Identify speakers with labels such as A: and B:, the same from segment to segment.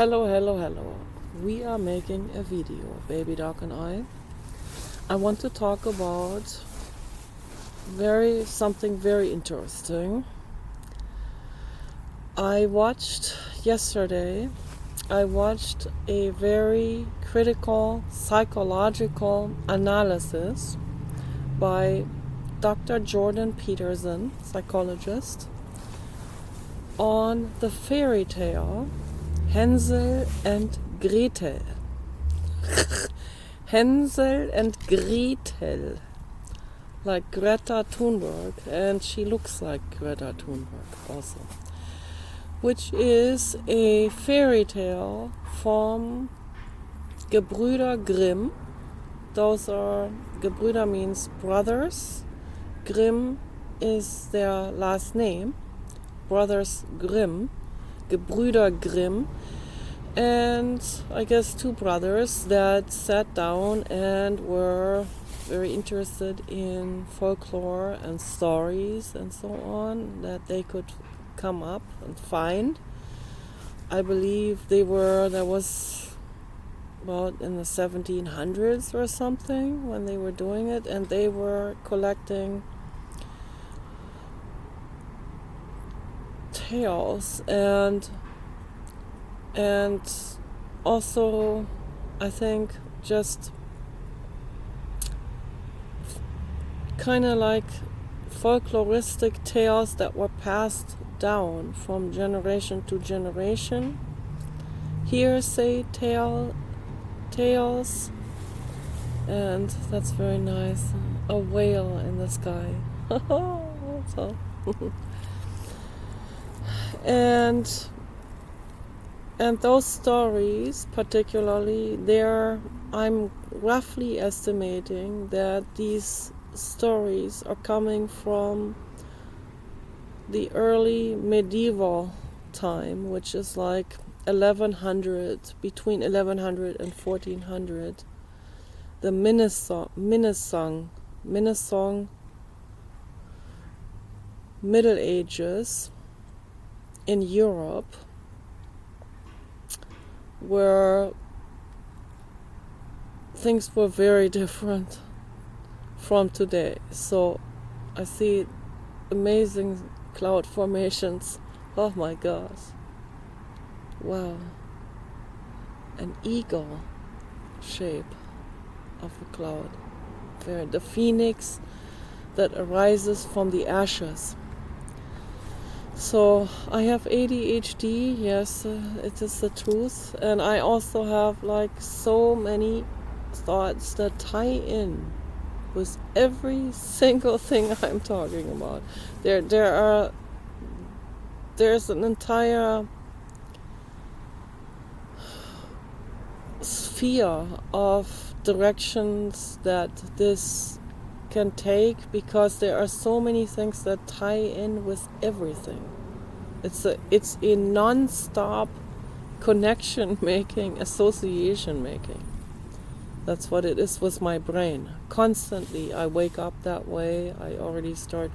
A: Hello, hello, hello. We are making a video, Baby Dog and I. I want to talk about something very interesting. Yesterday I watched a very critical psychological analysis by Dr. Jordan Peterson, psychologist, on the fairy tale Haensel and Gretel. Haensel and Gretel. Like Greta Thunberg, and she looks like Greta Thunberg also. Which is a fairy tale from Gebrüder Grimm. Gebrüder means brothers. Grimm is their last name. Brothers Grimm. Gebrüder Grimm, and I guess two brothers that sat down and were very interested in folklore and stories and so on that they could come up and find. I believe that was about in the 1700s or something when they were doing it, and they were collecting tales and also I think just kind of like folkloristic tales that were passed down from generation to generation. Hearsay tales, and that's very nice. A whale in the sky. So and those stories particularly, I'm roughly estimating that these stories are coming from the early medieval time, which is like 1100, between 1100 and 1400. The Minnesong Middle Ages in Europe, where things were very different from today. So I see amazing cloud formations. Oh my gosh. Wow. An eagle shape of a cloud. The phoenix that arises from the ashes. So I have ADHD, yes, it is the truth, and I also have like so many thoughts that tie in with every single thing I'm talking about. There's an entire sphere of directions that this can take, because there are so many things that tie in with everything. It's a non-stop connection making, association making. That's what it is with my brain. Constantly I wake up that way. I already start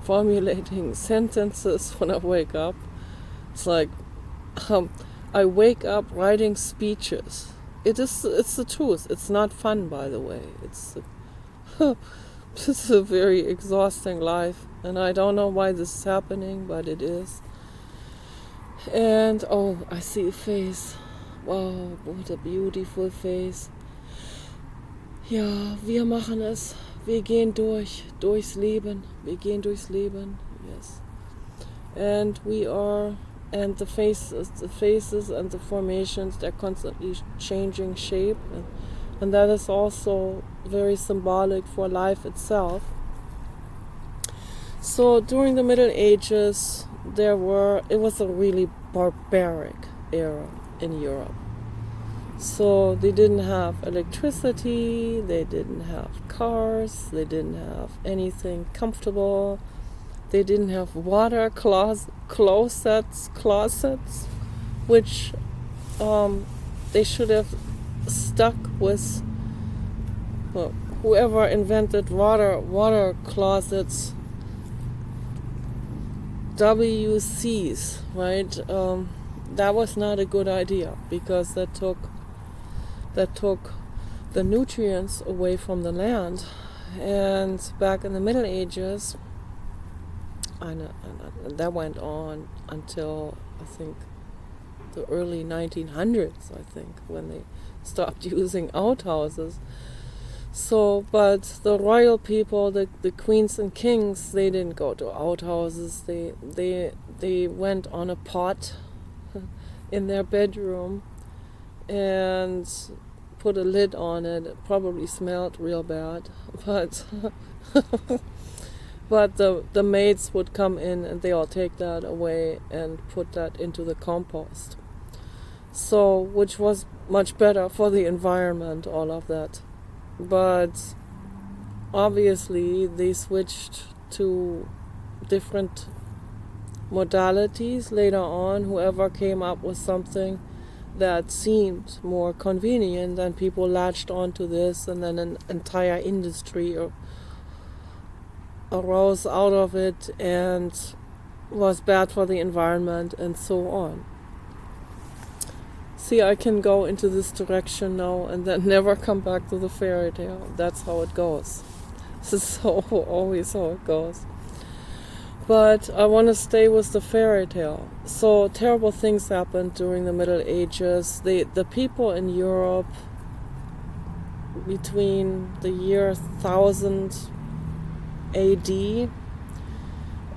A: formulating sentences when I wake up. It's like I wake up writing speeches. It's the truth. It's not fun, by the way. It's a very exhausting life, and I don't know why this is happening, but it is. And oh, I see a face. Wow, what a beautiful face. Ja, wir machen es. Wir gehen durchs Leben. Wir gehen durchs Leben. Yes. And the faces and the formations, they're constantly changing shape, and that is also very symbolic for life itself. So during the Middle Ages, it was a really barbaric era in Europe. So they didn't have electricity, they didn't have cars, they didn't have anything comfortable, they didn't have water closets, which they should have stuck with. Well, whoever invented water closets, WCs, right? that was not a good idea, because that took the nutrients away from the land. And back in the Middle Ages, and that went on until I think the early 1900s, I think, when they stopped using outhouses. So, but the royal people, the queens and kings, they didn't go to outhouses. They went on a pot in their bedroom and put a lid on it. It probably smelled real bad, but but the maids would come in and they all take that away and put that into the compost. So, which was much better for the environment, all of that. But obviously they switched to different modalities later on. Whoever came up with something that seemed more convenient, and people latched onto this, and then an entire industry arose out of it and was bad for the environment and so on. See, I can go into this direction now and then never come back to the fairy tale. That's how it goes. This is always how it goes. But I want to stay with the fairy tale. So terrible things happened during the Middle Ages. The people in Europe between the year 1000 AD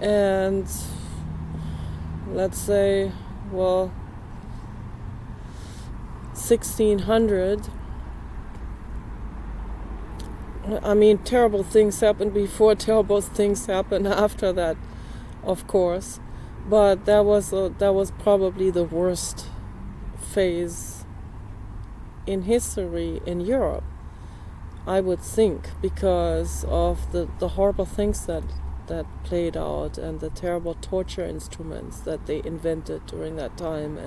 A: and, let's say, 1600. I mean, terrible things happened before, terrible things happened after that, of course. But that was probably the worst phase in history in Europe, I would think, because of the horrible things that played out, and the terrible torture instruments that they invented during that time,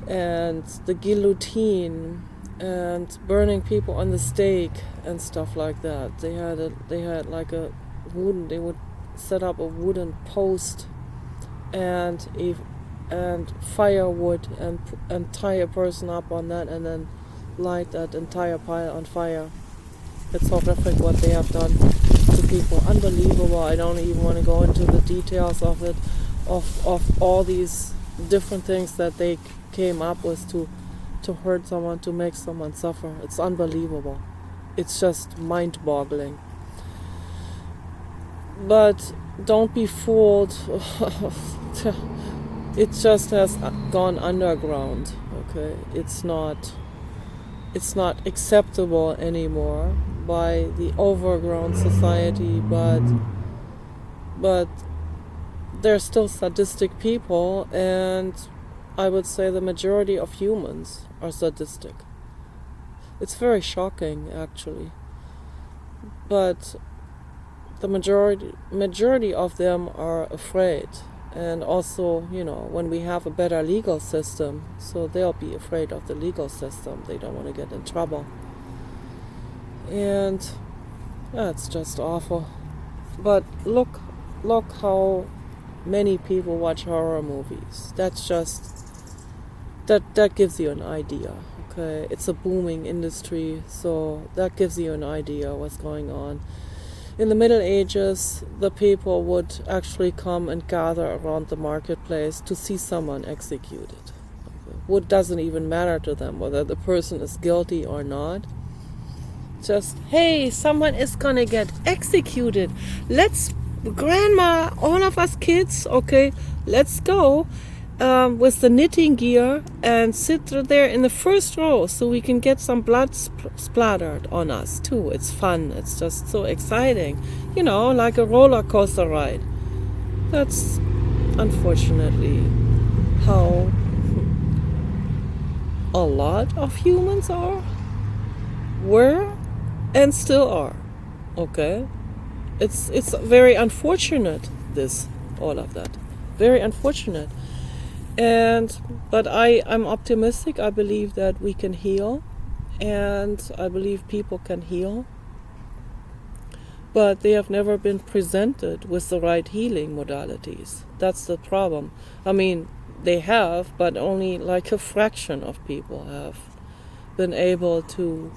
A: and the guillotine, and burning people on the stake and stuff like that. They had like a wooden. They would set up a wooden post and firewood and tie a person up on that, and then light that entire pile on fire. It's horrific what they have done to people. Unbelievable. I don't even want to go into the details of it, of all these different things that they came up with to hurt someone, to make someone suffer. It's unbelievable. It's just mind-boggling. But don't be fooled. It just has gone underground. Okay, it's not acceptable anymore by the overgrown society, but they're still sadistic people, and I would say the majority of humans are sadistic. It's very shocking, actually. But the majority of them are afraid. And also, when we have a better legal system, so they'll be afraid of the legal system. They don't want to get in trouble. And it's just awful. But look how many people watch horror movies. That's just that gives you an idea. Okay, it's a booming industry, so that gives you an idea what's going on. In the Middle Ages, the people would actually come and gather around the marketplace to see someone executed. What doesn't even matter to them whether the person is guilty or not. Just, hey, someone is gonna get executed. Let's, grandma, all of us kids, okay, let's go with the knitting gear and sit there in the first row so we can get some blood splattered on us too. It's fun. It's just so exciting. Like a roller coaster ride. That's unfortunately how a lot of humans were, and still are. Okay? It's very unfortunate, all of that. Very unfortunate. But I'm optimistic. I believe that we can heal, and I believe people can heal. But they have never been presented with the right healing modalities. That's the problem. I mean, they have, but only like a fraction of people have been able to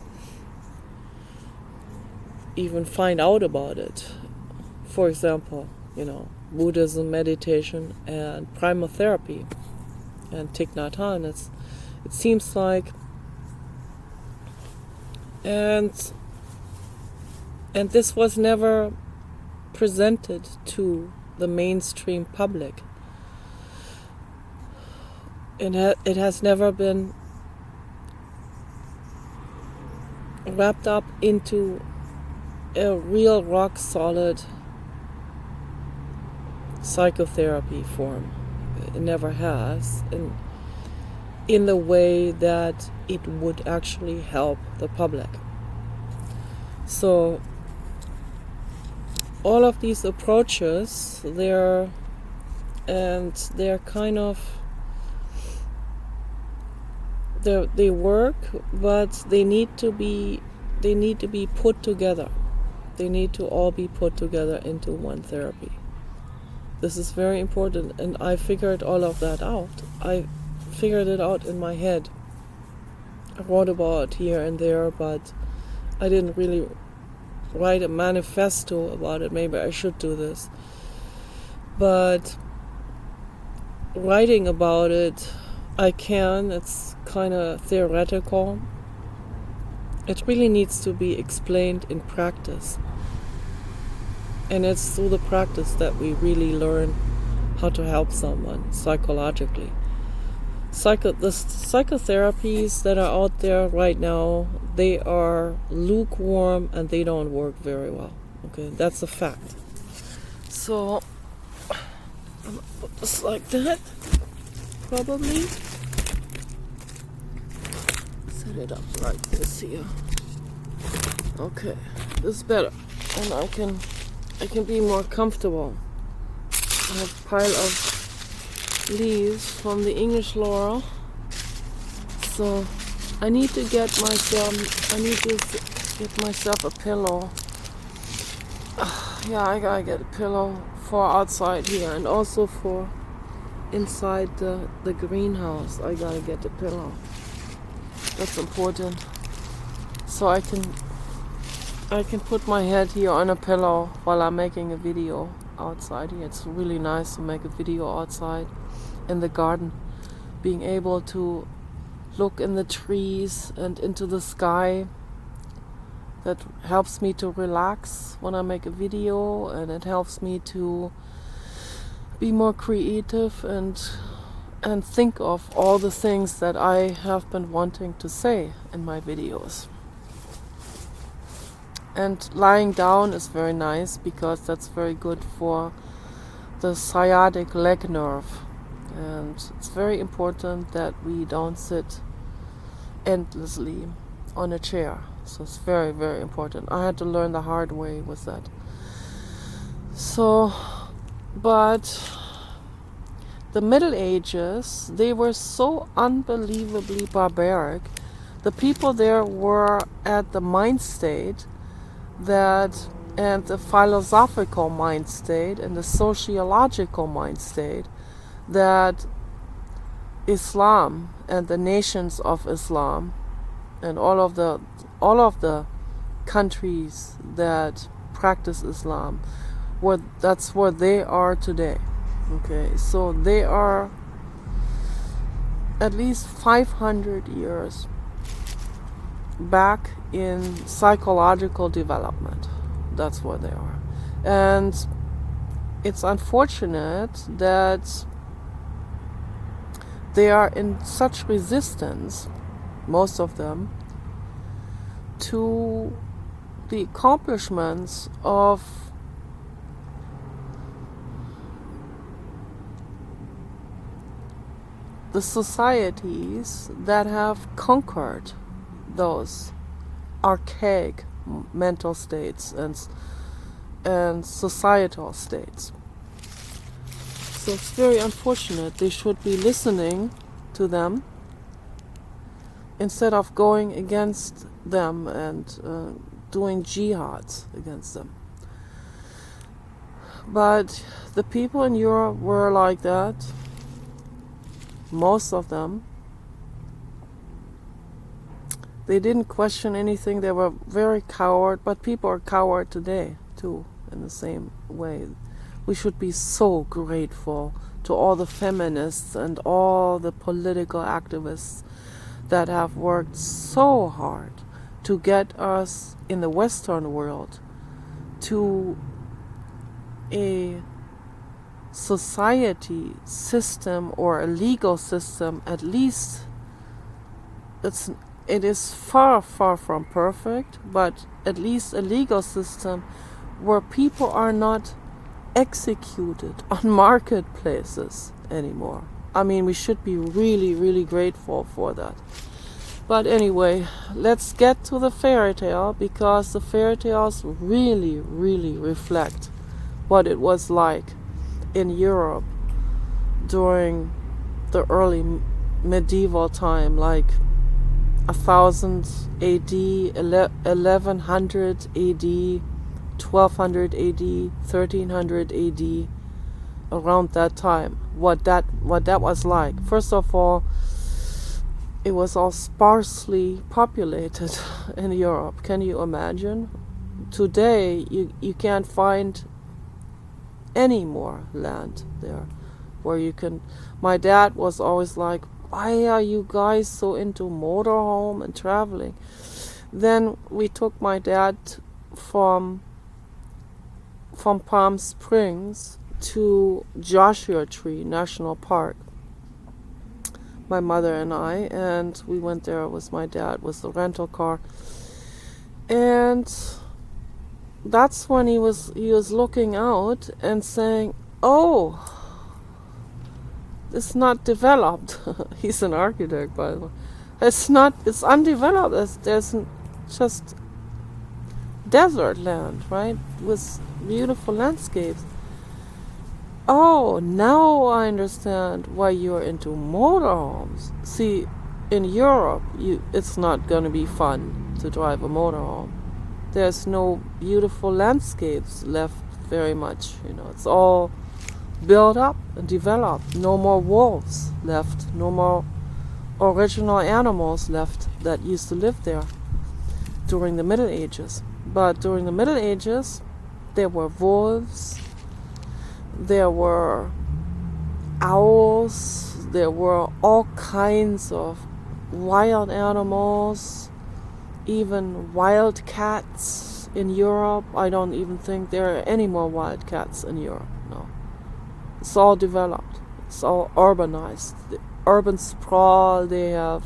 A: even find out about it. For example, Buddhism, meditation, and primal therapy, and Thich Nhat Hanh. It seems like, and this was never presented to the mainstream public. It has never been wrapped up into a real rock solid psychotherapy form. It never has, in the way that it would actually help the public. So all of these approaches, they're kind of, they work, but they need to be put together. They need to all be put together into one therapy. This is very important, and I figured all of that out. I figured it out in my head. I wrote about it here and there, but I didn't really write a manifesto about it. Maybe I should do this. But writing about it, I can. It's kind of theoretical. It really needs to be explained in practice. And it's through the practice that we really learn how to help someone psychologically. The psychotherapies that are out there right now, they are lukewarm and they don't work very well. Okay, that's a fact. So I'm gonna put this like that, probably. Set it up like this here. Okay, this is better, and I can be more comfortable. I have a pile of leaves from the English laurel, so I need to get myself a pillow. Yeah, I gotta get a pillow for outside here, and also for inside the greenhouse. I gotta get a pillow. That's important. So I can put my head here on a pillow while I'm making a video outside here. It's really nice to make a video outside in the garden. Being able to look in the trees and into the sky, that helps me to relax when I make a video, and it helps me to be more creative and think of all the things that I have been wanting to say in my videos. And lying down is very nice, because that's very good for the sciatic leg nerve. And it's very important that we don't sit endlessly on a chair. So it's very, very important. I had to learn the hard way with that. So, but the Middle Ages, they were so unbelievably barbaric. The people there were at the mind state and the philosophical mind state and the sociological mind state that Islam and the nations of Islam and all of the countries that practice Islam, that's where they are today. Okay, so they are at least 500 years back in psychological development. That's where they are. And it's unfortunate that they are in such resistance, most of them, to the accomplishments of the societies that have conquered those archaic mental states and societal states. So it's very unfortunate. They should be listening to them instead of going against them and doing jihads against them. But the people in Europe were like that, most of them, they didn't question anything. They were very coward, but people are coward today too, in the same way. We should be so grateful to all the feminists and all the political activists that have worked so hard to get us in the Western world to a society system or a legal system. At least it is far from perfect, but at least a legal system where people are not executed on marketplaces anymore. I mean, we should be really grateful for that. But anyway, let's get to the fairy tale, because the fairy tales really reflect what it was like in Europe during the early medieval time, like 1000 AD, 1100 AD, 1200 AD, 1300 AD, around that time. What that was like. First of all, it was all sparsely populated in Europe. Can you imagine? Today, you can't find any more land there where you can. My dad was always like, why are you guys so into motorhome and traveling? Then we took my dad from Palm Springs to Joshua Tree National Park, my mother and I, and we went there with my dad with the rental car. And that's when he was looking out and saying, oh, it's not developed. He's an architect, by the way. It's undeveloped. There's just desert land, right, with beautiful landscapes. Oh, now I understand why you're into motorhomes. See, in Europe, it's not going to be fun to drive a motorhome. There's no beautiful landscapes left very much. It's all built up and developed. No more wolves left. No more original animals left that used to live there during the Middle Ages. But during the Middle Ages, there were wolves, there were owls, there were all kinds of wild animals, even wild cats in Europe. I don't even think there are any more wild cats in Europe, no. It's all developed, it's all urbanized. The urban sprawl, they have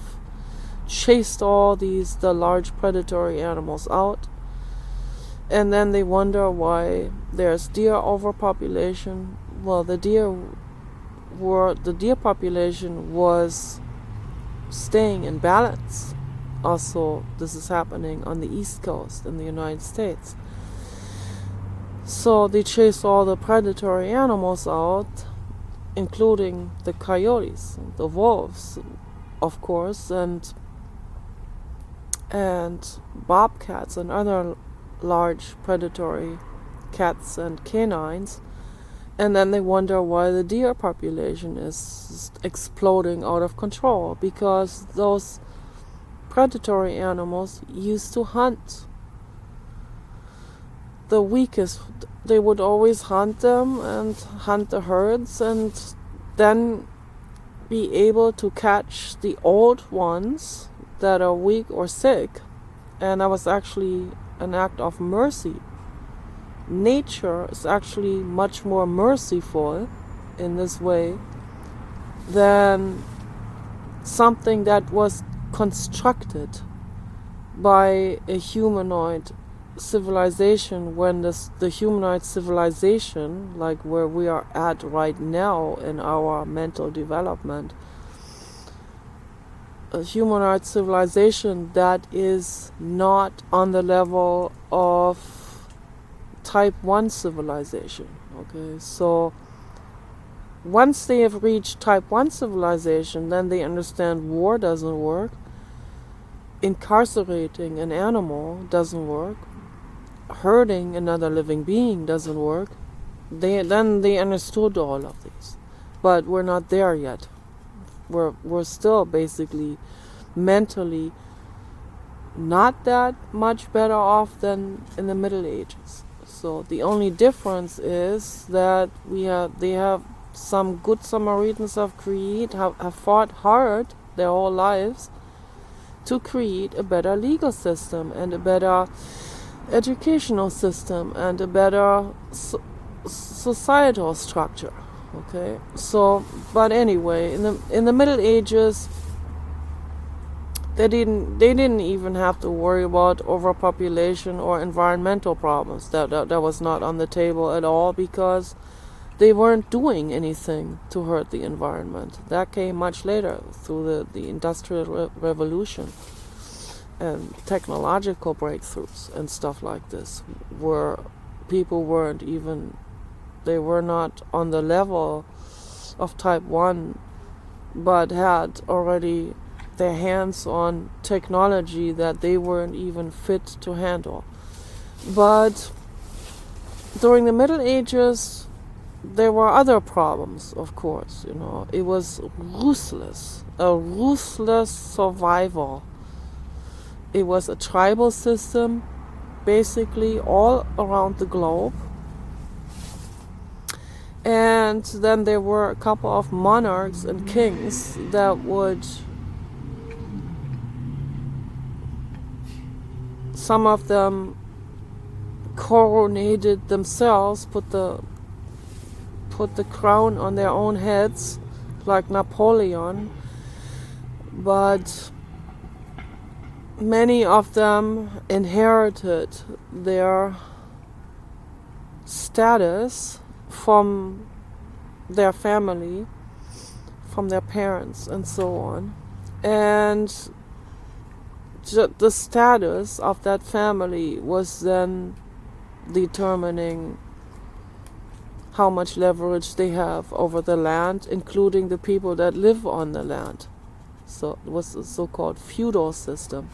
A: chased all the large predatory animals out. And then they wonder why there's deer overpopulation. Well, the deer population was staying in balance. Also, this is happening on the East Coast in the United States. So they chased all the predatory animals out, including the coyotes, the wolves, of course, and bobcats and other large predatory cats and canines. And then they wonder why the deer population is exploding out of control, because those predatory animals used to hunt the weakest. They would always hunt them and hunt the herds, and then be able to catch the old ones that are weak or sick. And that was actually an act of mercy. Nature is actually much more merciful in this way than something that was constructed by a humanoid civilization, when the humanoid civilization, like where we are at right now in our mental development, a humanoid civilization that is not on the level of type 1 civilization. Okay, so once they have reached type 1 civilization, then they understand war doesn't work, incarcerating an animal doesn't work, hurting another living being doesn't work. Then they understood all of these, but we're not there yet. were still basically mentally not that much better off than in the Middle Ages. So the only difference is that they have some good Samaritans have fought hard their whole lives to create a better legal system and a better educational system and a better societal structure. Okay, so but anyway, in the Middle Ages, they didn't even have to worry about overpopulation or environmental problems. That was not on the table at all, because they weren't doing anything to hurt the environment. That came much later through the Industrial Revolution and technological breakthroughs and stuff like this, where people they were not on the level of type 1, but had already their hands on technology that they weren't even fit to handle. But during the Middle Ages, there were other problems, of course. It was a ruthless survival. It was a tribal system, basically all around the globe. And then there were a couple of monarchs and kings that would, some of them coronated themselves, put the crown on their own heads, like Napoleon. But many of them inherited their status from their family, from their parents, and so on. And the status of that family was then determining how much leverage they have over the land, including the people that live on the land. So it was a so-called feudal system,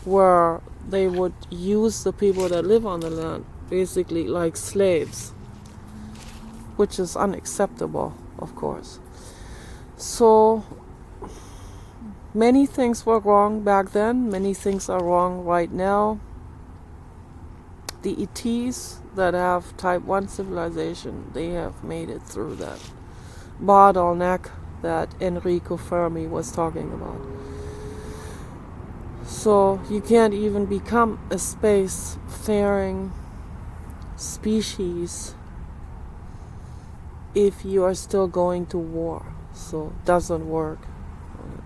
A: where they would use the people that live on the land basically like slaves, which is unacceptable, of course. So many things were wrong back then, many things are wrong right now. The ETs that have type 1 civilization, they have made it through that bottleneck that Enrico Fermi was talking about. So you can't even become a space-faring species if you are still going to war. So it doesn't work.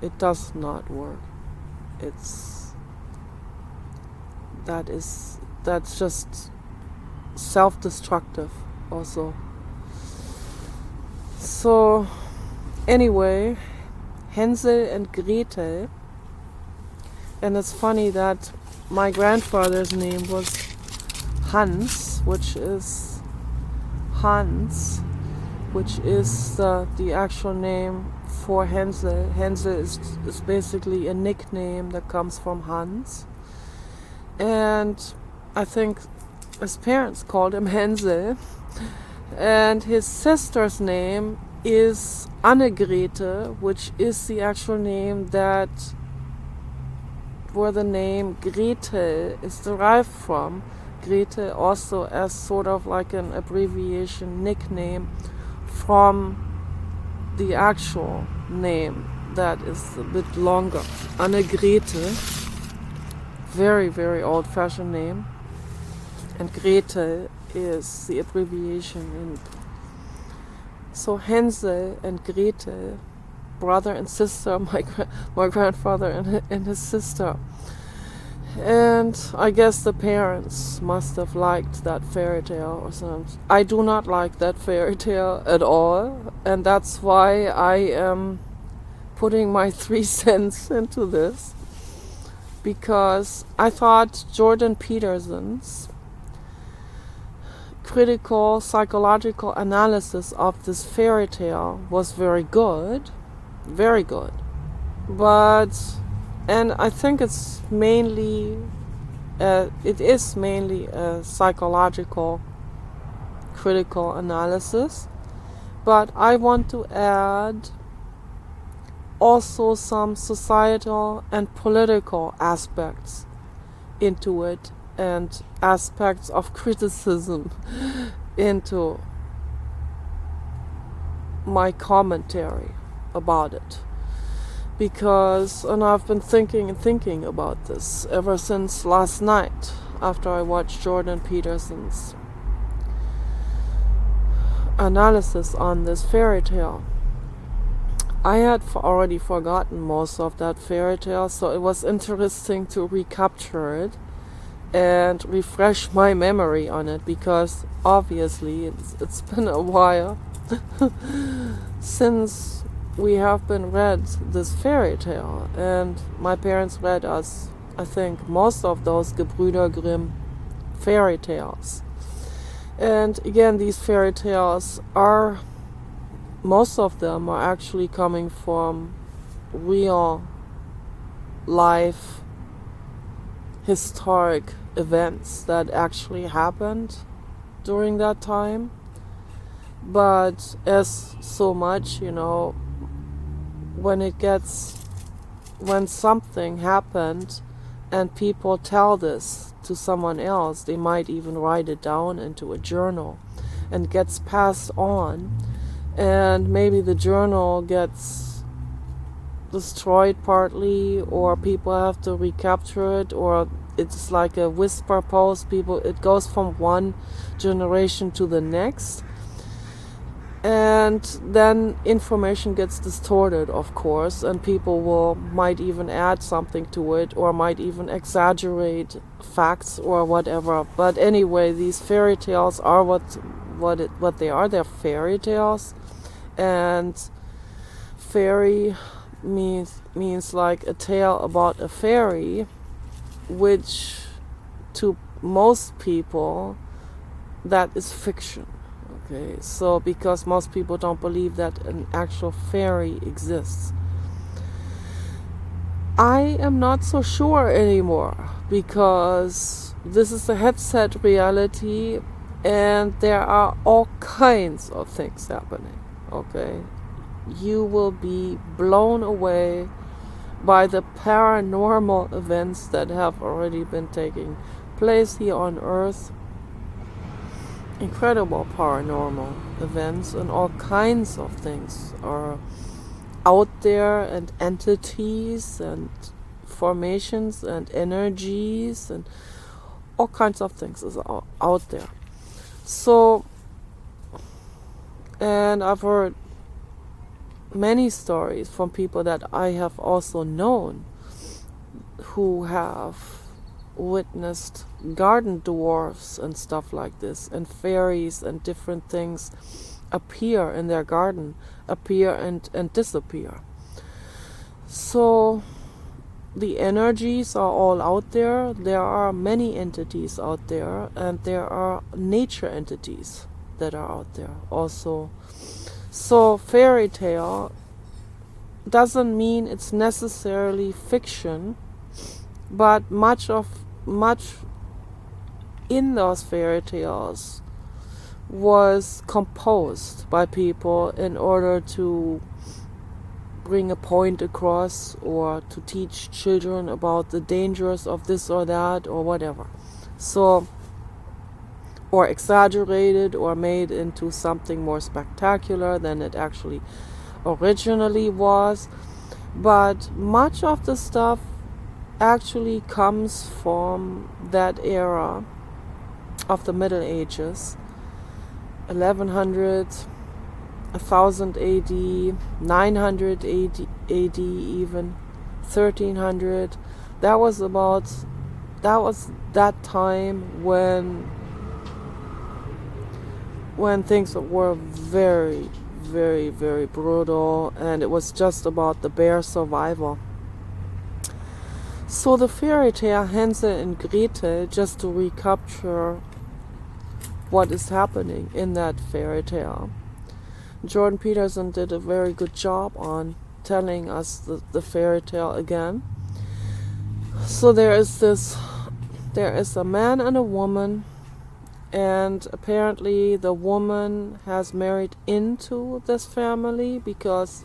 A: It does not work. That's just self-destructive also. So anyway, Haensel and Gretel, and it's funny that my grandfather's name was Hans, which is the actual name for Haensel. Haensel is basically a nickname that comes from Hans. And I think his parents called him Haensel. And his sister's name is Annegrethe, which is the actual name where the name Gretel is derived from. Gretel also as sort of like an abbreviation nickname from the actual name that is a bit longer. Annegrethe, very, very old-fashioned name. And Gretel is the abbreviation. And so Haensel and Gretel, brother and sister, my grandfather and his sister. And I guess the parents must have liked that fairy tale or something. I do not like that fairy tale at all, and that's why I am putting my 3 cents into this, because I thought Jordan Peterson's critical psychological analysis of this fairy tale was very good, and I think it is mainly a psychological critical analysis, but I want to add also some societal and political aspects into it, and aspects of criticism into my commentary about it. Because, and I've been thinking about this ever since last night, after I watched Jordan Peterson's analysis on this fairy tale. I had already forgotten most of that fairy tale, so it was interesting to recapture it and refresh my memory on it, because obviously it's been a while since we have been read this fairy tale, and my parents read us, I think, most of those Gebrüder Grimm fairy tales. And again, these fairy tales are, most of them are actually coming from real life historic events that actually happened during that time. But as so much, when something happened and people tell this to someone else, they might even write it down into a journal and gets passed on, and maybe the journal gets destroyed partly, or people have to recapture it, or it's like a whisper post. It goes from one generation to the next, and then information gets distorted, of course, and people might even add something to it, or might even exaggerate facts or whatever. But anyway, these fairy tales are what they are. They're fairy tales, and fairy means like a tale about a fairy, which to most people that is fiction. Okay, so because most people don't believe that an actual fairy exists. I am not so sure anymore, because this is a headset reality and there are all kinds of things happening. Okay, you will be blown away by the paranormal events that have already been taking place here on Earth. Incredible paranormal events, and all kinds of things are out there, and entities and formations and energies and all kinds of things is out there. So, and I've heard many stories from people that I have also known who have witnessed garden dwarfs and stuff like this, and fairies and different things appear in their garden, appear and disappear. So the energies are all out there. There are many entities out there, and there are nature entities that are out there also. So fairy tale doesn't mean it's necessarily fiction, but much in those fairy tales was composed by people in order to bring a point across, or to teach children about the dangers of this or that or whatever. So, or exaggerated or made into something more spectacular than it actually originally was. But much of the stuff actually comes from that era of the Middle Ages, 1100, 1000 AD, 900 AD even, 1300. That was that time when things were very, very, very brutal, and it was just about the bare survival. So the fairy tale Haensel and Gretel, just to recapture what is happening in that fairy tale, Jordan Peterson did a very good job on telling us the fairy tale again. So there is a man and a woman, and apparently the woman has married into this family because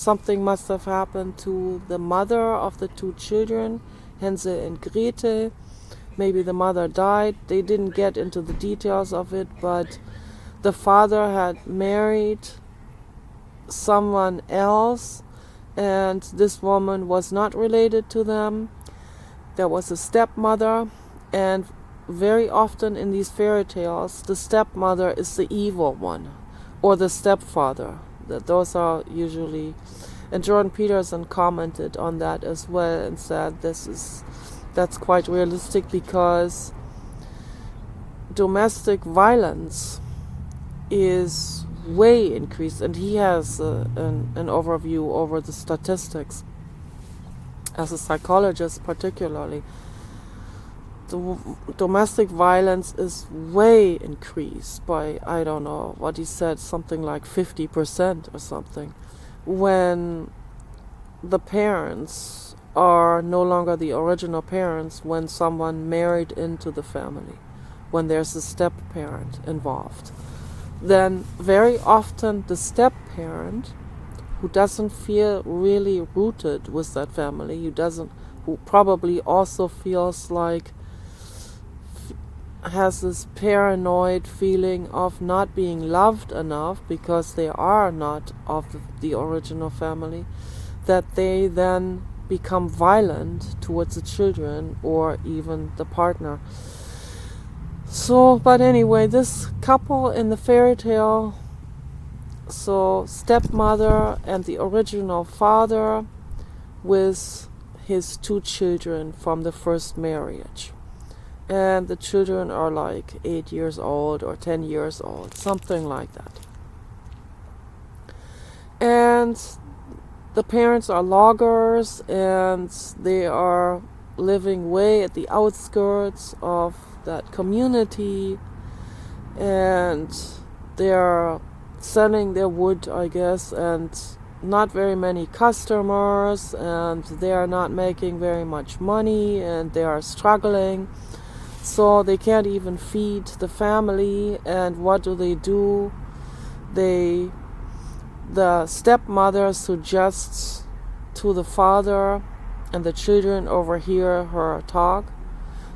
A: something must have happened to the mother of the two children, Haensel and Gretel. Maybe the mother died. They didn't get into the details of it, but the father had married someone else, and this woman was not related to them. There was a stepmother, and very often in these fairy tales, the stepmother is the evil one, or the stepfather. Those are usually, and Jordan Peterson commented on that as well and said that's quite realistic, because domestic violence is way increased, and he has an overview over the statistics as a psychologist particularly. The domestic violence is way increased by, I don't know what he said, something like 50% or something, when the parents are no longer the original parents, when someone married into the family, when there's a step parent involved. Then very often the step parent, who doesn't feel really rooted with that family, who probably also feels like, has this paranoid feeling of not being loved enough because they are not of the original family, that they then become violent towards the children or even the partner. So, but anyway, this couple in the fairy tale, so stepmother and the original father with his two children from the first marriage. And the children are like 8 years old or 10 years old, something like that. And the parents are loggers, and they are living way at the outskirts of that community, and they are selling their wood, I guess, and not very many customers, and they are not making very much money, and they are struggling. So they can't even feed the family, and what do? The stepmother suggests to the father, and the children overhear her talk.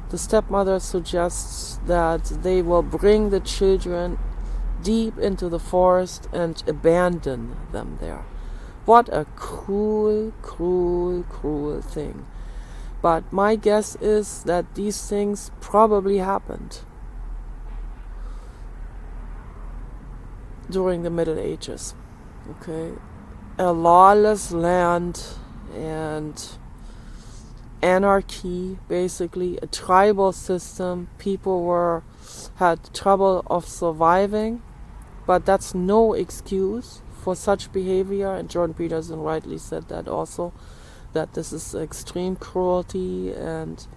A: The stepmother suggests that they will bring the children deep into the forest and abandon them there. What a cruel, cruel, cruel thing. But my guess is that these things probably happened during the Middle Ages. Okay, a lawless land and anarchy, basically a tribal system. People had trouble of surviving, but that's no excuse for such behavior. And Jordan Peterson rightly said that also, that this is extreme cruelty and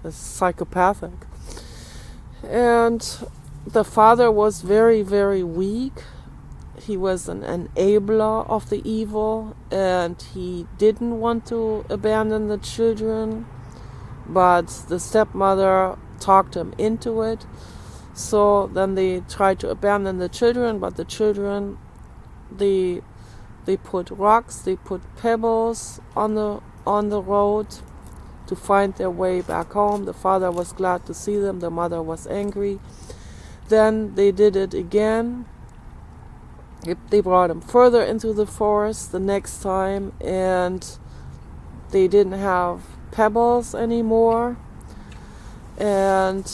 A: psychopathic. And the father was very, very weak. He was an enabler of the evil, and he didn't want to abandon the children, but the stepmother talked him into it. So then they tried to abandon the children, but the children, they put rocks, they put pebbles on the road to find their way back home. The father was glad to see them, the mother was angry. Then they did it again. They brought him further into the forest the next time, and they didn't have pebbles anymore. And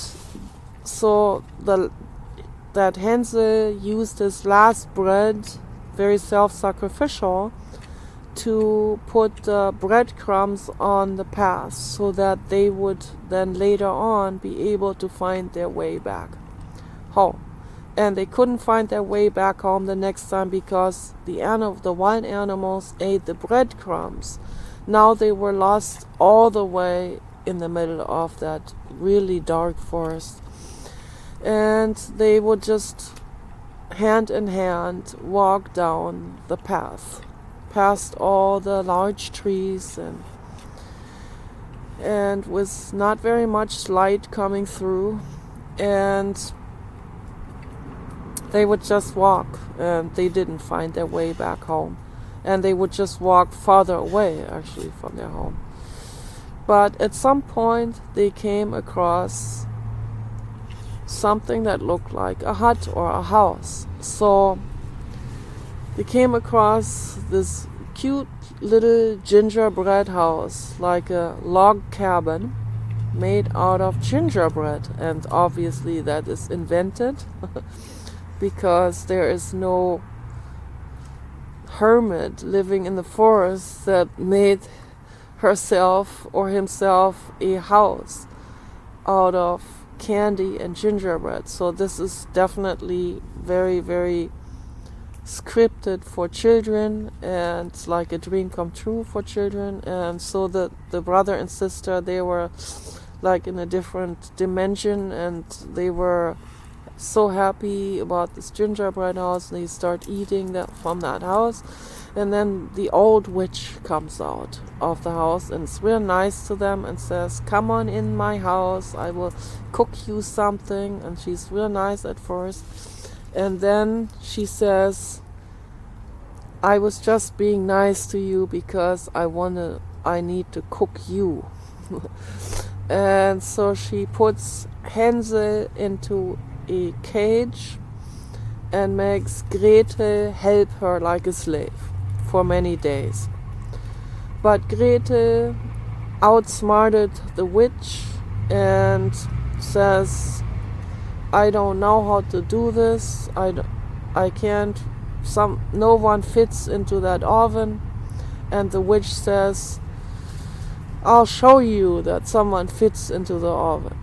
A: so that Haensel used his last bread, very self-sacrificial, to put the breadcrumbs on the path so that they would then later on be able to find their way back home. And they couldn't find their way back home the next time because the wild animals ate the breadcrumbs. Now they were lost all the way in the middle of that really dark forest. And they would just hand in hand walk down the path, past all the large trees and with not very much light coming through. And they would just walk, and they didn't find their way back home. and they would just walk farther away actually from their home. But at some point they came across something that looked like a hut or a house. So they came across this cute little gingerbread house, like a log cabin made out of gingerbread, and obviously that is invented because there is no hermit living in the forest that made herself or himself a house out of candy and gingerbread. So this is definitely very, very scripted for children, and like a dream come true for children. And so the brother and sister, they were like in a different dimension, and they were so happy about this gingerbread house. They start eating that from that house, and then the old witch comes out of the house and is real nice to them and says, "Come on in my house, I will cook you something." And she's real nice at first, and then she says, "I was just being nice to you because I need to cook you." And so she puts Haensel into a cage and makes Gretel help her like a slave for many days. But Gretel outsmarted the witch and says, "I don't know how to do this. I can't. No one fits into that oven." And the witch says, "I'll show you that someone fits into the oven."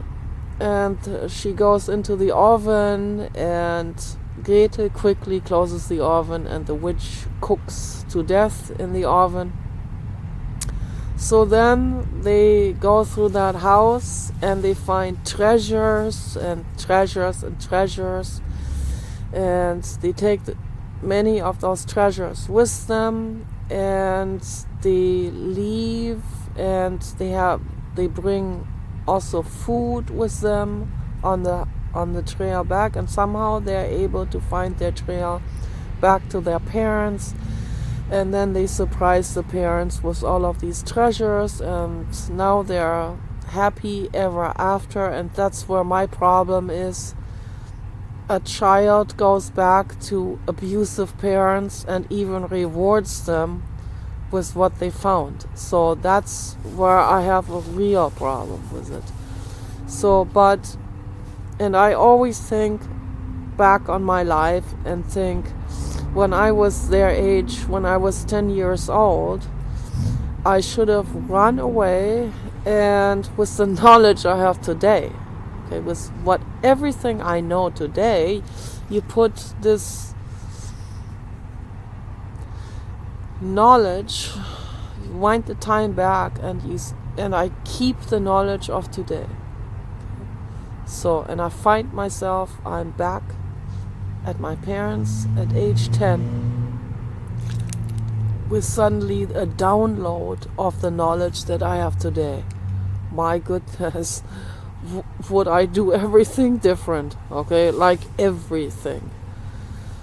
A: And she goes into the oven, and Gretel quickly closes the oven, and the witch cooks to death in the oven. So then they go through that house, and they find treasures and treasures and treasures, and they take many of those treasures with them, and they leave, and they bring also food with them on the trail back, and somehow they're able to find their trail back to their parents. And then they surprise the parents with all of these treasures, and now they're happy ever after. And that's where my problem is. A child goes back to abusive parents and even rewards them with what they found. So that's where I have a real problem with it. And I always think back on my life and think, when I was their age, when I was 10 years old, I should have run away, and with the knowledge I have today, okay, with everything I know today, you put this knowledge, you wind the time back, and I keep the knowledge of today. So, and I find myself, I'm back at my parents at age 10 with suddenly a download of the knowledge that I have today. My goodness, would I do everything different? Okay, like everything.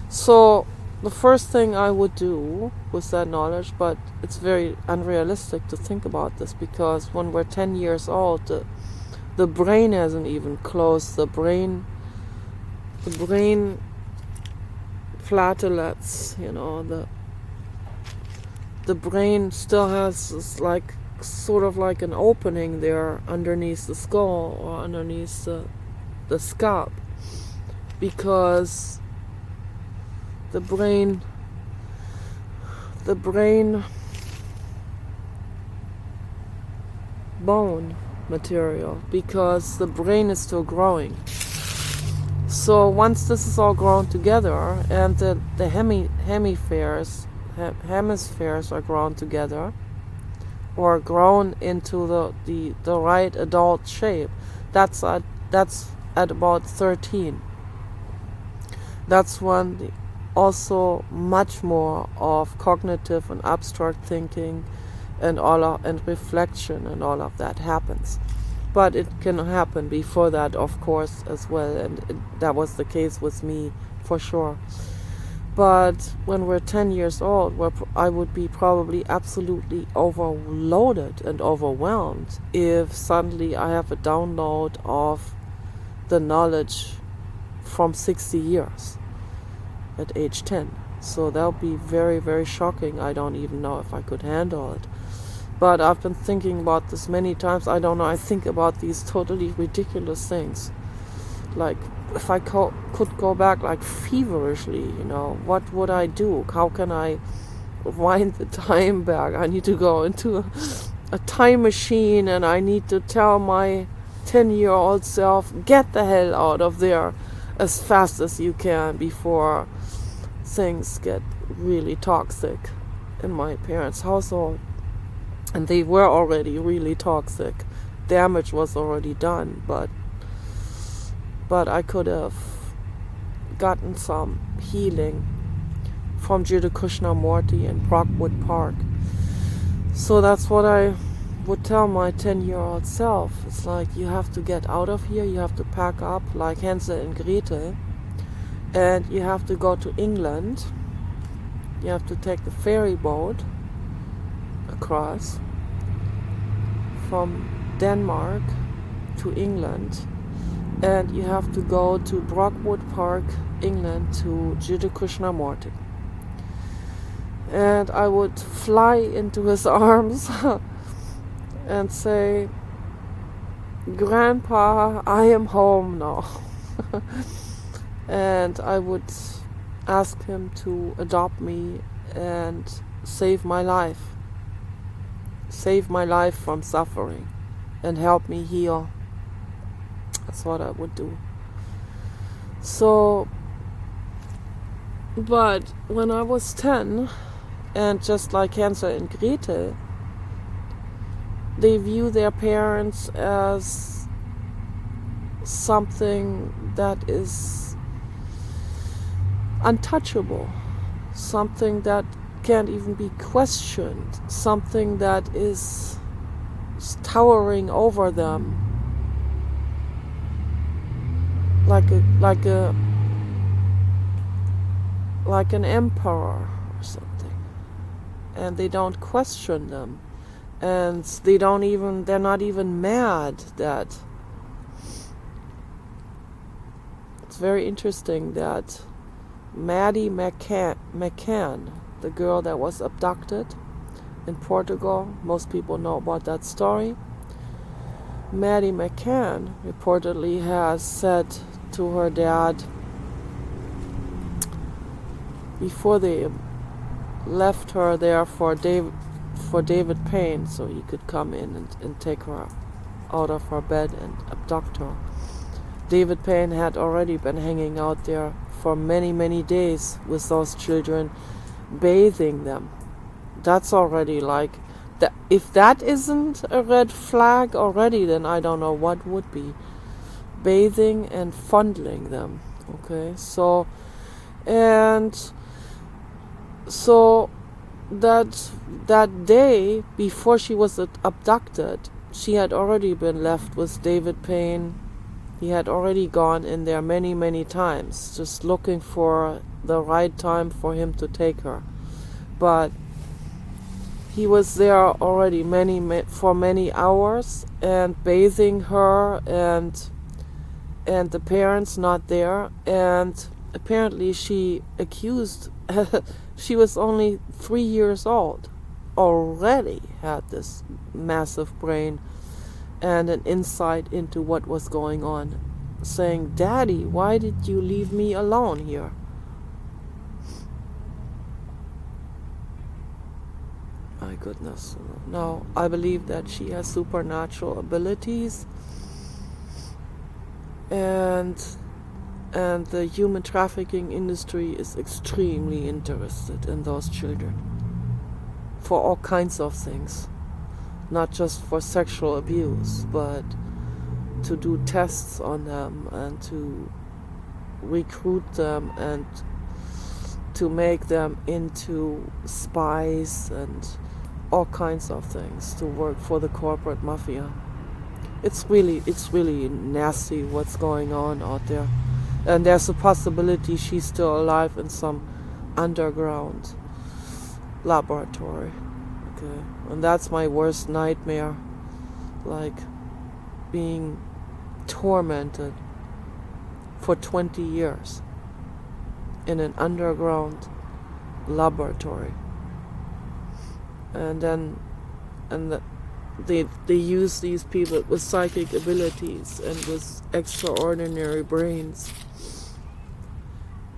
A: So the first thing I would do with that knowledge, but it's very unrealistic to think about this, because when we're 10 years old, the brain hasn't even closed. The brain flatulence, the brain still has this sort of like an opening there underneath the skull or underneath the scalp, because the brain bone material, because the brain is still growing. So once this is all grown together, and the hemispheres are grown together, or grown into the right adult shape, that's at about 13. That's when also much more of cognitive and abstract thinking and reflection and all of that happens. But it can happen before that, of course, as well, and that was the case with me for sure. But when we're 10 years old, I would be probably absolutely overloaded and overwhelmed if suddenly I have a download of the knowledge from 60 years at age 10. So that would be very, very shocking. I don't even know if I could handle it. But I've been thinking about this many times. I don't know, I think about these totally ridiculous things. Like, if I could go back like feverishly, what would I do? How can I wind the time back? I need to go into a time machine, and I need to tell my 10-year-old self, get the hell out of there as fast as you can before things get really toxic in my parents' household. And they were already really toxic. Damage was already done, but I could have gotten some healing from Jiddu Krishnamurti in Brockwood Park. So that's what I would tell my 10-year-old self. It's like, you have to get out of here, you have to pack up like Haensel and Gretel, and you have to go to England. You have to take the ferry boat across from Denmark to England, and you have to go to Brockwood Park, England, to Jiddu Krishnamurti. And I would fly into his arms and say, Grandpa, I am home now. And I would ask him to adopt me and save my life. Save my life from suffering and help me heal. That's what I would do. So, but when I was 10, and just like Hansel and Gretel, they view their parents as something that is untouchable, something that can't even be questioned, something that is towering over them, like an emperor or something. And they don't question them, and they're not even mad that. It's very interesting that Maddie McCann, the girl that was abducted in Portugal, most people know about that story. Maddie McCann reportedly has said to her dad, before they left her there for David Payne, so he could come in and take her out of her bed and abduct her. David Payne had already been hanging out there for many, many days with those children, bathing them. That's already like, if that isn't a red flag already, then I don't know what would be. Bathing and fondling them. Okay, so that day before she was abducted, she had already been left with David Payne. He had already gone in there many, many times, just looking for the right time for him to take her. But he was there already for many hours, and bathing her, and the parents not there. And apparently she accused, she was only 3 years old, already had this massive brain and an insight into what was going on, saying, Daddy, why did you leave me alone here? My goodness. No, I believe that she has supernatural abilities, and the human trafficking industry is extremely interested in those children for all kinds of things. Not just for sexual abuse, but to do tests on them and to recruit them and to make them into spies and all kinds of things to work for the corporate mafia. It's really nasty what's going on out there. And there's a possibility she's still alive in some underground laboratory. Okay, and that's my worst nightmare, like being tormented for 20 years in an underground laboratory. And then they use these people with psychic abilities and with extraordinary brains,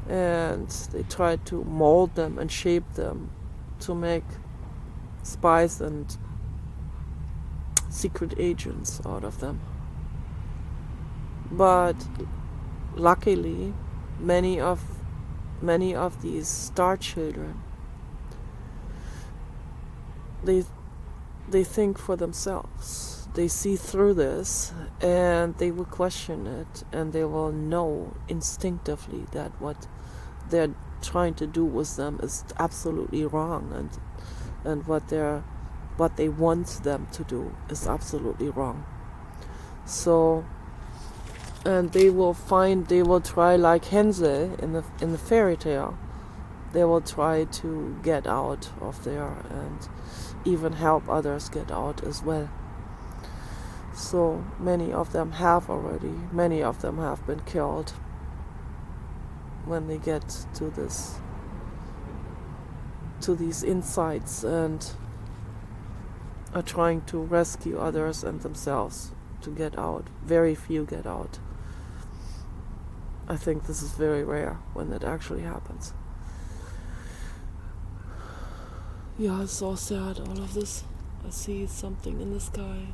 A: and they try to mold them and shape them to make spies and secret agents out of them. But luckily, many of these star children, they think for themselves. They see through this, and they will question it, and they will know instinctively that what they're trying to do with them is absolutely wrong, and what they want them to do is absolutely wrong. So, and they will try, like Haensel in the fairy tale, they will try to get out of there and even help others get out as well. So many of them have been killed when they get to these insights and are trying to rescue others and themselves to get out. Very few get out. I think this is very rare when it actually happens. Yeah, it's so sad, all of this. I see something in the sky.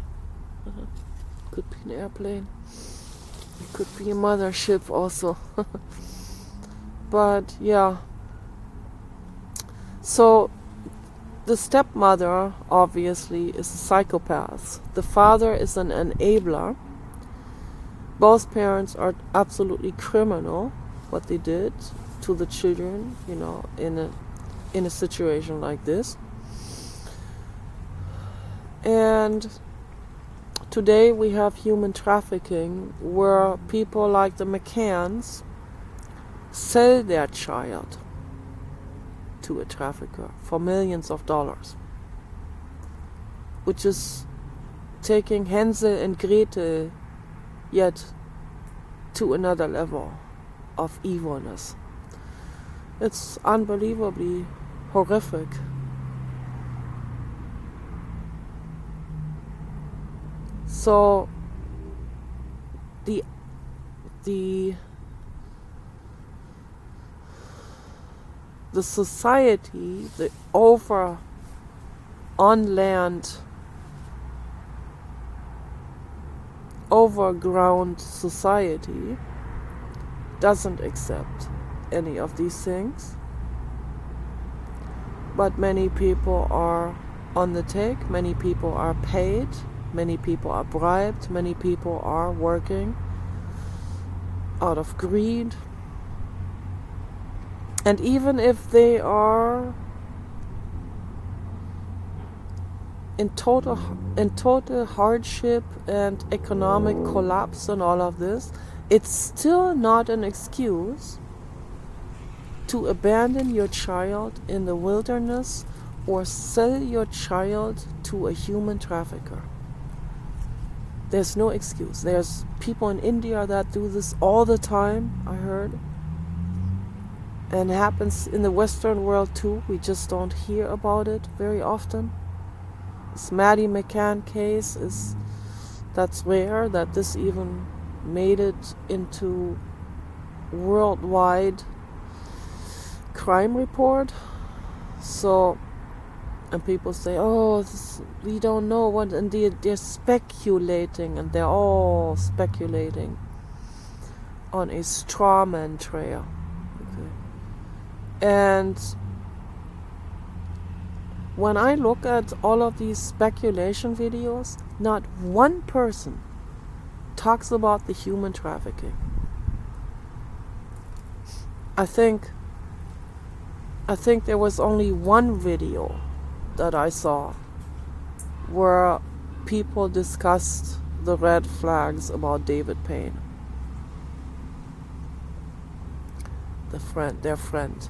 A: Could be an airplane. It could be a mothership also. But yeah. So the stepmother obviously is a psychopath. The father is an enabler. Both parents are absolutely criminal, what they did to the children, in a situation like this. And today we have human trafficking, where people like the McCanns sell their child to a trafficker for millions of dollars, which is taking Haensel and Gretel yet to another level of evilness. It's unbelievably horrific. So the society, the on-land, overground society doesn't accept any of these things. But many people are on the take, many people are paid, many people are bribed, many people are working out of greed. And even if they are in total hardship and economic collapse and all of this, it's still not an excuse to abandon your child in the wilderness or sell your child to a human trafficker. There's no excuse. There's people in India that do this all the time, I heard. And it happens in the Western world too. We just don't hear about it very often. This Maddie McCann case that's rare that this even made it into worldwide crime report. So, and people say, we don't know what, and they're speculating, and they're all speculating on a straw man trail. Okay. And when I look at all of these speculation videos, not one person talks about the human trafficking. I think there was only one video that I saw where people discussed the red flags about David Payne, their friend,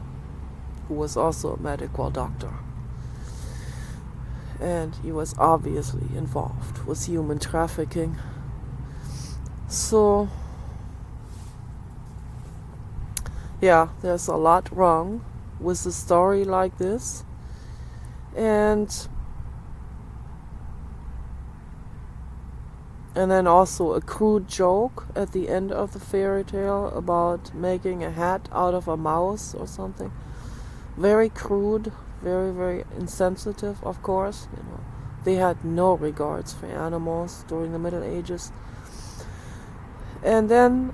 A: who was also a medical doctor. And he was obviously involved with human trafficking. So, yeah, there's a lot wrong with a story like this. And then also a crude joke at the end of the fairy tale about making a hat out of a mouse or something. Very crude, very, very insensitive, of course. They had no regards for animals during the Middle Ages. And then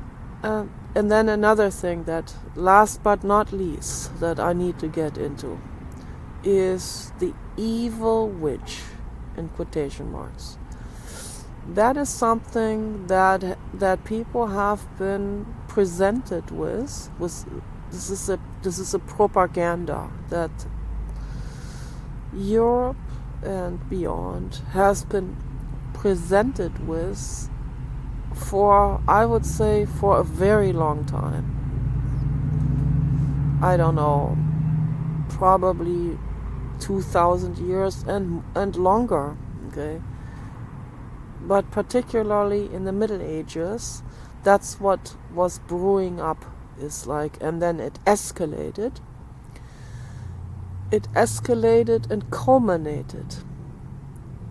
A: another thing that, last but not least, that I need to get into is the evil witch, in quotation marks. That is something that people have been presented with. This is a propaganda that Europe and beyond has been presented with for, I would say, for a very long time. I don't know, probably 2,000 years and longer, okay? But particularly in the Middle Ages, that's what was brewing up, and then it escalated. It escalated and culminated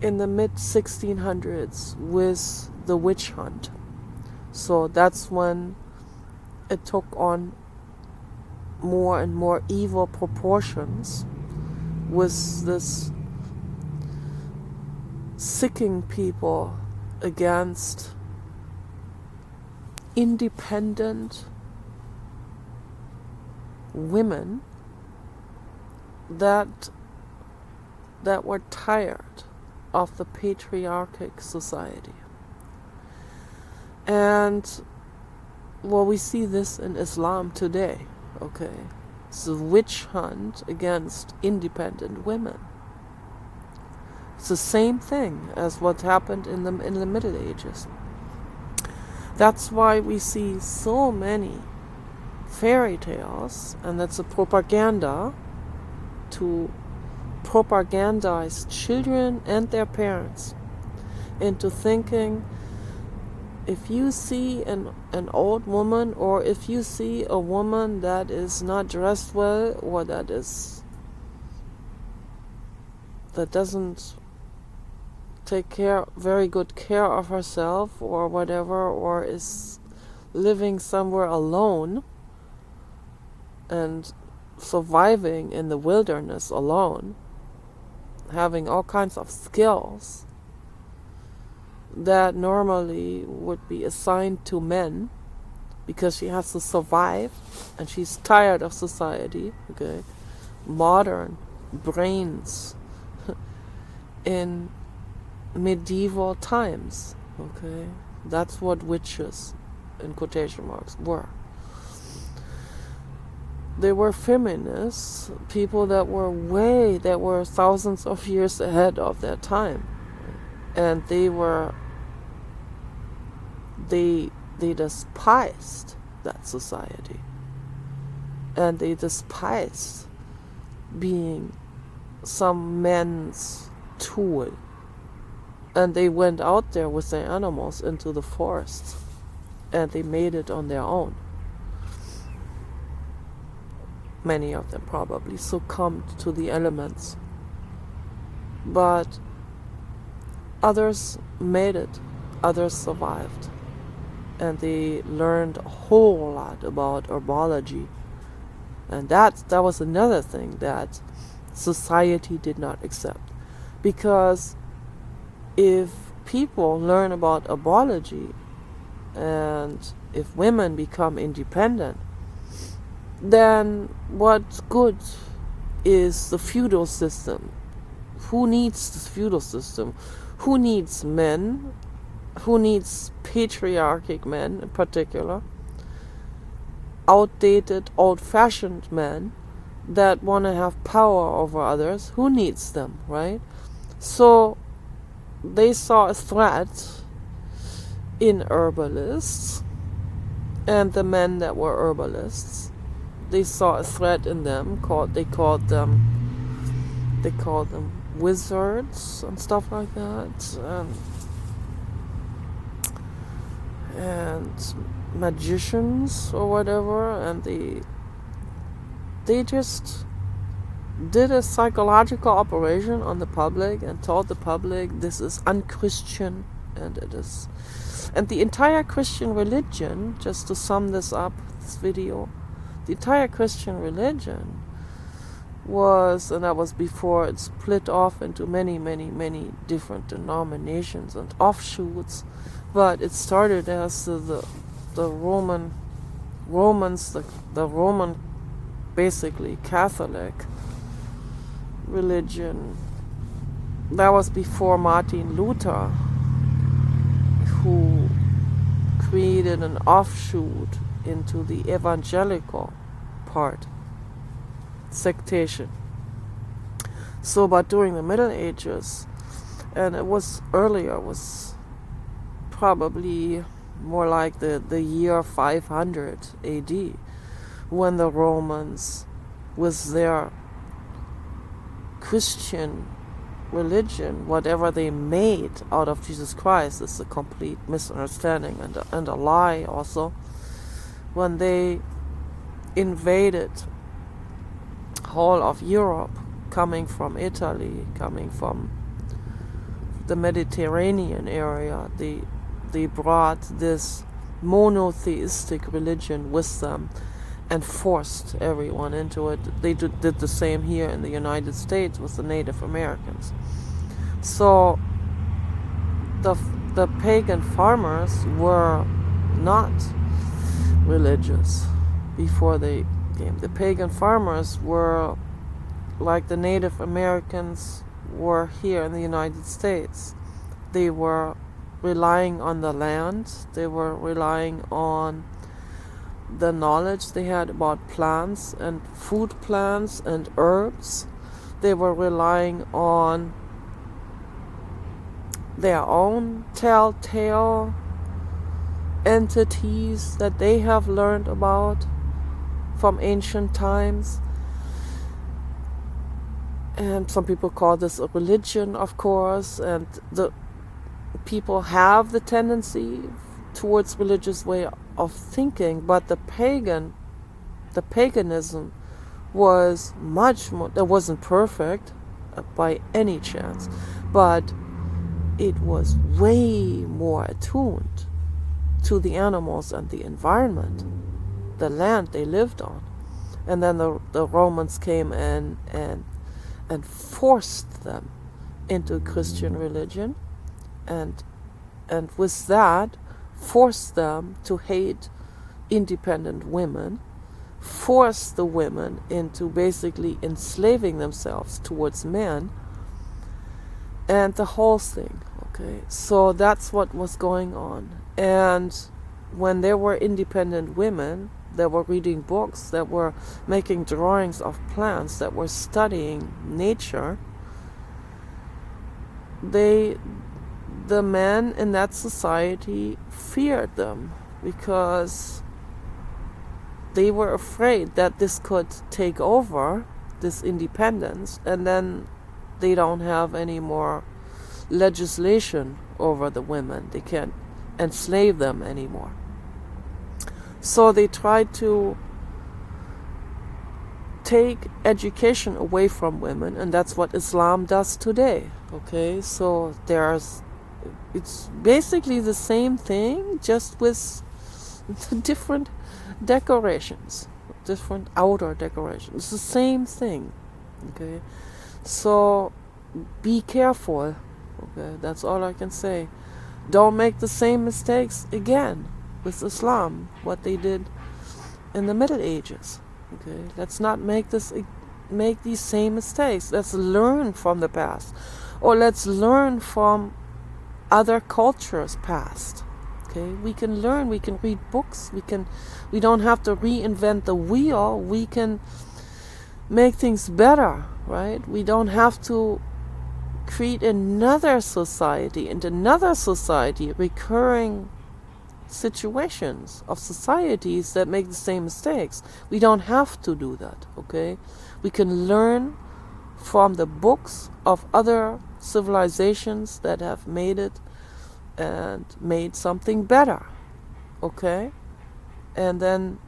A: in the mid-1600s with the witch hunt. So that's when it took on more and more evil proportions, with this sicking people against independent women that were tired of the patriarchic society. And well, we see this in Islam today, okay? It's a witch hunt against independent women. It's the same thing as what happened in the Middle Ages. That's why we see so many fairy tales, and that's a propaganda to propagandize children and their parents into thinking, if you see an old woman, or if you see a woman that is not dressed well, or that doesn't take very good care of herself or whatever, or is living somewhere alone and surviving in the wilderness alone, having all kinds of skills that normally would be assigned to men because she has to survive and she's tired of society, okay? Modern brains in medieval times, okay? That's what witches, in quotation marks, were. They were feminists, people that were thousands of years ahead of their time. And they despised that society. And they despised being some man's tool. And they went out there with their animals into the forest. And they made it on their own. Many of them probably succumbed to the elements. But others made it. Others survived. And they learned a whole lot about herbology. And that was another thing that society did not accept. Because if people learn about herbology, and if women become independent, then what good is the feudal system? Who needs this feudal system? Who needs men? Who needs patriarchic men in particular? Outdated, old-fashioned men that want to have power over others. Who needs them, right? So they saw a threat in herbalists and the men that were herbalists. they saw a threat in them. They called them wizards and stuff like that, and magicians or whatever, and they just did a psychological operation on the public and told the public this is unchristian, and it is. And the entire Christian religion, just to sum this up, this video, the entire Christian religion was, and that was before it split off into many, many, many different denominations and offshoots, but it started as the Roman, basically Catholic religion. That was before Martin Luther, who created an offshoot into the evangelical part, sectation. So, but during the Middle Ages, and it was earlier, it was probably more like the year 500 AD, when the Romans, with their Christian religion, whatever they made out of Jesus Christ, is a complete misunderstanding and a lie also. When they invaded whole of Europe, coming from Italy, coming from the Mediterranean area, they brought this monotheistic religion with them and forced everyone into it. They did the same here in the United States with the Native Americans. So the pagan farmers were not religious before they came. The pagan farmers were like the Native Americans were here in the United States. They were relying on the land. They were relying on the knowledge they had about plants and food plants and herbs. They were relying on their own telltale entities that they have learned about from ancient times. And some people call this a religion, of course, and the people have the tendency towards religious way of thinking, but the paganism was much more, it wasn't perfect by any chance, but it was way more attuned to the animals and the environment, the land they lived on. And then the Romans came and forced them into Christian religion, and with that forced them to hate independent women, forced the women into basically enslaving themselves towards men, and the whole thing. Okay, so that's what was going on. And when there were independent women that were reading books, that were making drawings of plants, that were studying nature, the men in that society feared them, because they were afraid that this could take over, this independence, and then they don't have any more legislation over the women. They can't enslave them anymore. So they tried to take education away from women, and that's what Islam does today. Okay, so it's basically the same thing, just with different decorations, different outer decorations. It's the same thing. Okay, so be careful. Okay, that's all I can say. Don't make the same mistakes again with Islam, what they did in the Middle Ages. Okay, let's not make these same mistakes. Let's learn from the past, or let's learn from other cultures past. Okay, we can learn, we can read books, we don't have to reinvent the wheel. We can make things better, right? We don't have to create another society and another society, recurring situations, of societies that make the same mistakes. We don't have to do that, okay? We can learn from the books of other civilizations that have made it and made something better, okay? And then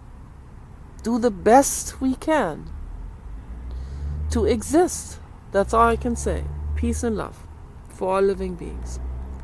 A: do the best we can to exist. That's all I can say. Peace and love for all living beings.